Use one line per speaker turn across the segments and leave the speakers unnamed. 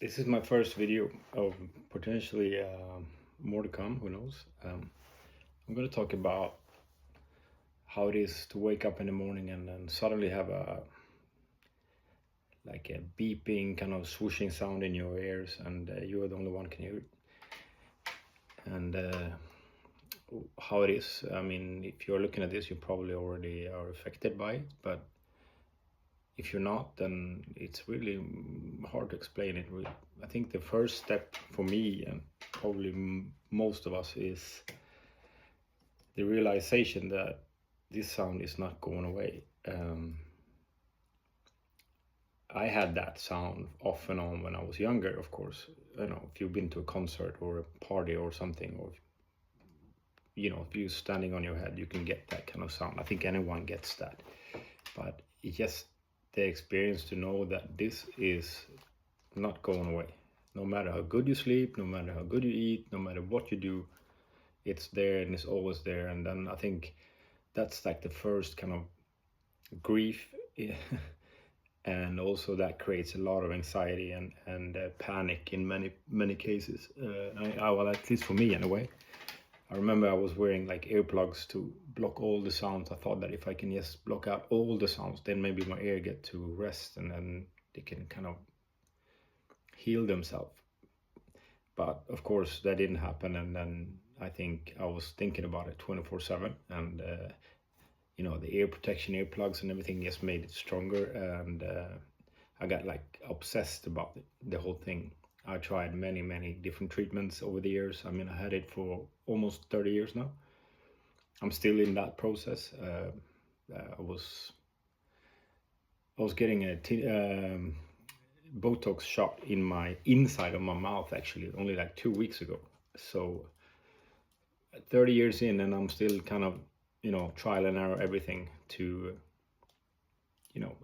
This is my first video of potentially more to come, who knows. I'm going to talk about how it is to wake up in the morning and then suddenly have a beeping kind of swooshing sound in your ears, and you're the only one can hear it. And how it is. I mean, if you're looking at this, you probably already are affected by it, but if you're not, then it's really hard to explain it. I think the first step for me, and probably most of us, is the realization that this sound is not going away. I had that sound off and on when I was younger, of course. You know, if you've been to a concert or a party or something, or if you're standing on your head, you can get that kind of sound. I think anyone gets that, but it's just the experience to know that this is not going away. No matter how good you sleep, no matter how good you eat, no matter what you do, it's there and it's always there. And then I think that's like the first kind of grief. And also that creates a lot of anxiety and panic in many cases. Well, at least for me anyway. I remember I was wearing like earplugs to block all the sounds. I thought that if I can just block out all the sounds, then maybe my ear get to rest and then they can kind of heal themselves. But of course that didn't happen, and then I think I was thinking about it 24/7, and the ear protection earplugs and everything just made it stronger, and I got like obsessed about it, the whole thing. I tried many different treatments over the years. I mean, I had it for almost 30 years now. I'm still in that process. I was getting a Botox shot in my inside of my mouth actually only like 2 weeks ago. So 30 years in, and I'm still kind of trial and error everything to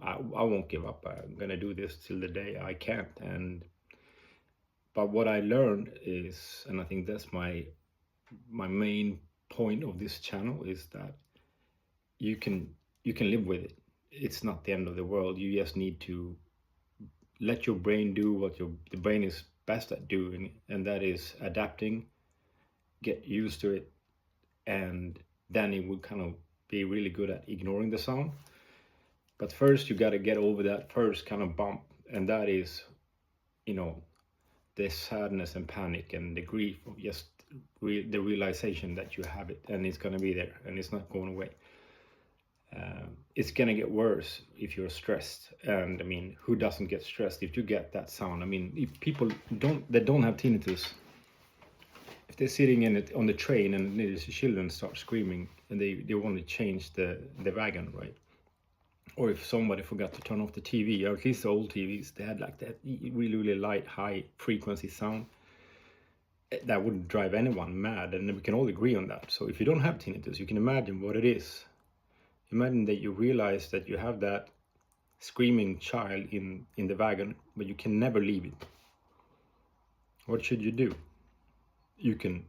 I won't give up. I'm gonna do this till the day I can't. But what I learned is, and I think that's my main point of this channel, is that you can live with it. It's not the end of the world. You just need to let your brain do what the brain is best at doing, and that is adapting, get used to it, and then it will kind of be really good at ignoring the sound. But first you got to get over that first kind of bump, and that is the sadness and panic and the grief of just the realization that you have it, and it's going to be there and it's not going away. It's going to get worse if you're stressed, and I mean, who doesn't get stressed if you get that sound? I mean, if people don't have tinnitus, if they're sitting in it on the train and the children start screaming and they want to change the wagon, right? Or if somebody forgot to turn off the TV, or at least the old TVs, they had like that really light, high frequency sound. That would drive anyone mad, and we can all agree on that. So if you don't have tinnitus, you can imagine what it is. Imagine that you realize that you have that screaming child in the wagon, but you can never leave it. What should you do? You can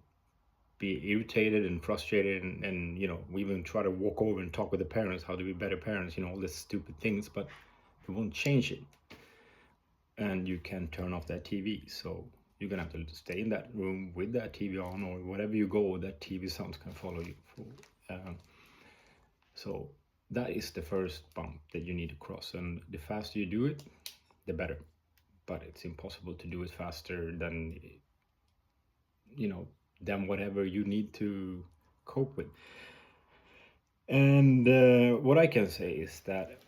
be irritated and frustrated, and we even try to walk over and talk with the parents how to be better parents, all these stupid things, but it won't change it. And you can turn off that TV, so you're gonna have to stay in that room with that TV on, or wherever you go, that TV sounds can follow you. So that is the first bump that you need to cross, and the faster you do it, the better. But it's impossible to do it faster than than whatever you need to cope with. And what I can say is that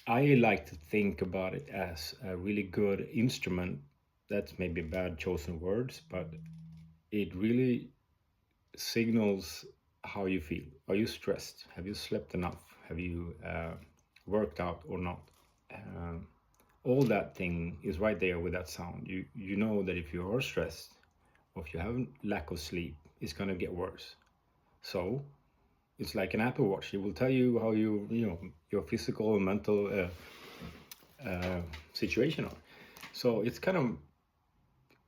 I like to think about it as a really good instrument. That's maybe bad chosen words, but it really signals how you feel. Are you stressed? Have you slept enough? Have you worked out or not? All that thing is right there with that sound. You know that if you are stressed, or if you have lack of sleep, it's going to get worse. So it's like an Apple Watch. It will tell you how your physical and mental situation are. So it's kind of,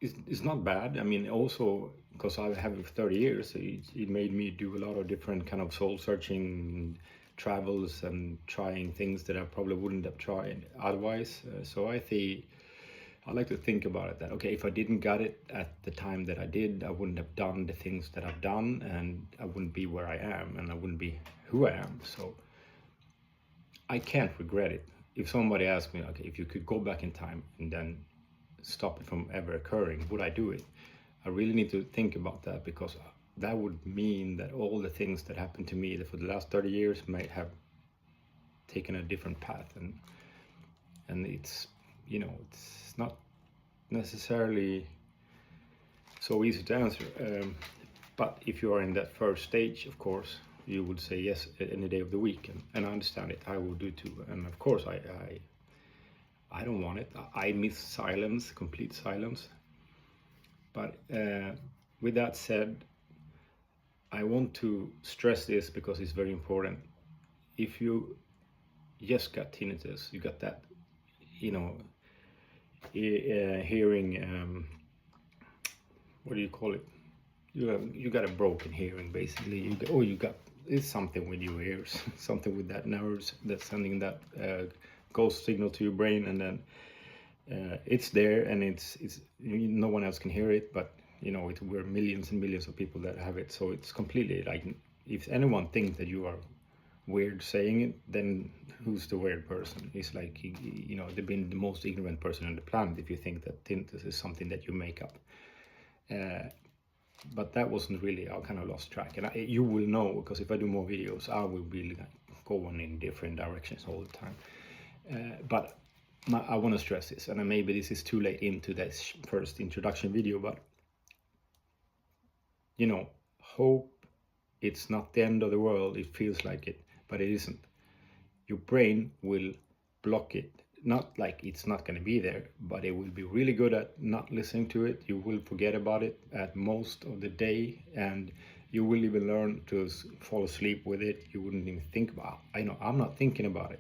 it's not bad. I mean, also because I have it for 30 years, it made me do a lot of different kind of soul searching travels and trying things that I probably wouldn't have tried otherwise. So I I like to think about it that, okay, if I didn't got it at the time that I did, I wouldn't have done the things that I've done, and I wouldn't be where I am, and I wouldn't be who I am. So I can't regret it. If somebody asked me, okay, if you could go back in time and then stop it from ever occurring, would I do it? I really need to think about that, because that would mean that all the things that happened to me for the last 30 years might have taken a different path, and it's, you know, it's not necessarily so easy to answer. But if you are in that first stage, of course, you would say yes any day of the week, and I understand it. I will do too, and of course I don't want it. I miss silence, complete silence. But with that said, I want to stress this because it's very important. If you just got tinnitus, you got that, you know, hearing, what do you call it? You got a broken hearing, basically. You got it's something with your ears, something with that nerves that's sending that ghost signal to your brain, and then it's there, and it's no one else can hear it, but you know, we're millions and millions of people that have it. So it's completely like, if anyone thinks that you are weird saying it, then who's the weird person? It's like, you know, they've been the most ignorant person on the planet if you think that tinnitus is something that you make up. But that wasn't really, I kind of lost track, and you will know, because if I do more videos, I will be like going in different directions all the time. But I want to stress this, and maybe this is too late into this first introduction video, but you know, hope it's not the end of the world. It feels like it, but it isn't. Your brain will block it. Not like it's not going to be there, but it will be really good at not listening to it. You will forget about it at most of the day, and you will even learn to fall asleep with it. You wouldn't even think about it. I know I'm not thinking about it.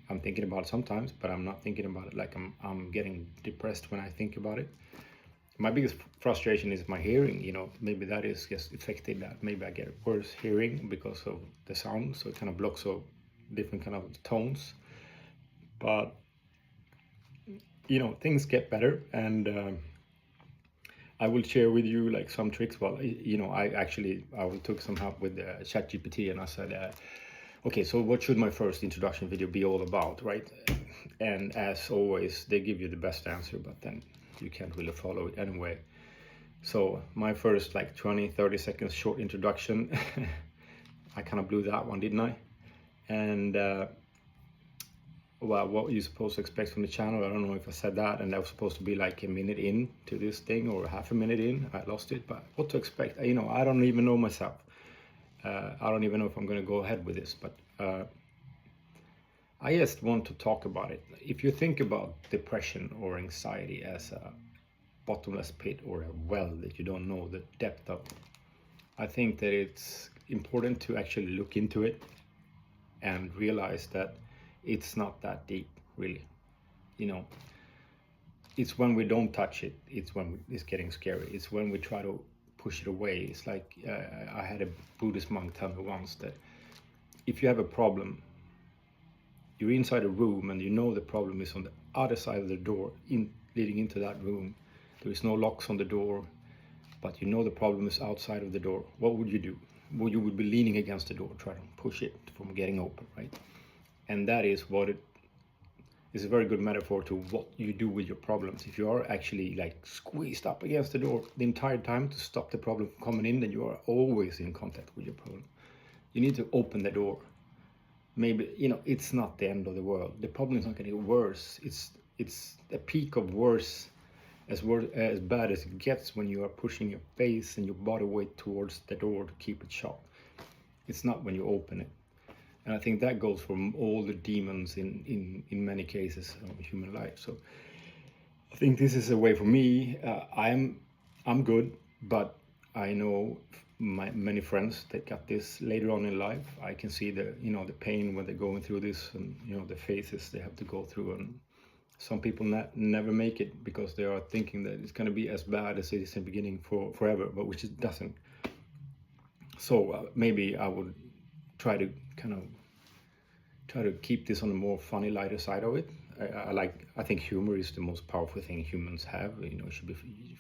I'm thinking about it sometimes, but I'm not thinking about it like I'm getting depressed when I think about it. My biggest frustration is my hearing. You know, maybe that is just affected, that maybe I get worse hearing because of the sound, so it kind of blocks all different kind of tones. But you know, things get better, and I will share with you like some tricks. Well, you know, I took some help with ChatGPT, and I said, okay, so what should my first introduction video be all about, right? And as always, they give you the best answer, but then you can't really follow it anyway. So my first like 20-30 seconds short introduction, I kind of blew that one, didn't I? And well, what you're supposed to expect from the channel, I don't know if I said that, and that was supposed to be like a minute in to this thing, or half a minute in. I lost it, but what to expect? You know, I don't even know myself. I don't even know if I'm going to go ahead with this, but I just want to talk about it. If you think about depression or anxiety as a bottomless pit or a well that you don't know the depth of, I think that it's important to actually look into it and realize that it's not that deep, really. You know, it's when we don't touch it, it's when it's getting scary. It's when we try to push it away. It's like, I had a Buddhist monk tell me once that if you have a problem, you're inside a room and you know the problem is on the other side of the door, leading into that room. There is no locks on the door, but you know the problem is outside of the door. What would you do? Well, you would be leaning against the door, trying to push it from getting open, right? And that is what it is, a very good metaphor to what you do with your problems. If you are actually like squeezed up against the door the entire time to stop the problem from coming in, then you are always in contact with your problem. You need to open the door. Maybe, you know, it's not the end of the world. The problem is not getting worse. It's a peak of worse, as bad as it gets when you are pushing your face and your body weight towards the door to keep it shut. It's not when you open it. And I think that goes for all the demons in many cases of human life. So I think this is a way for me. I'm good, but I know many friends that got this later on in life. I can see the, you know, the pain when they're going through this, and you know, the phases they have to go through. And some people never make it because they are thinking that it's going to be as bad as it is in the beginning forever, but which it doesn't. So maybe I would try to keep this on the more funny, lighter side of it. I think humor is the most powerful thing humans have. You know, it should be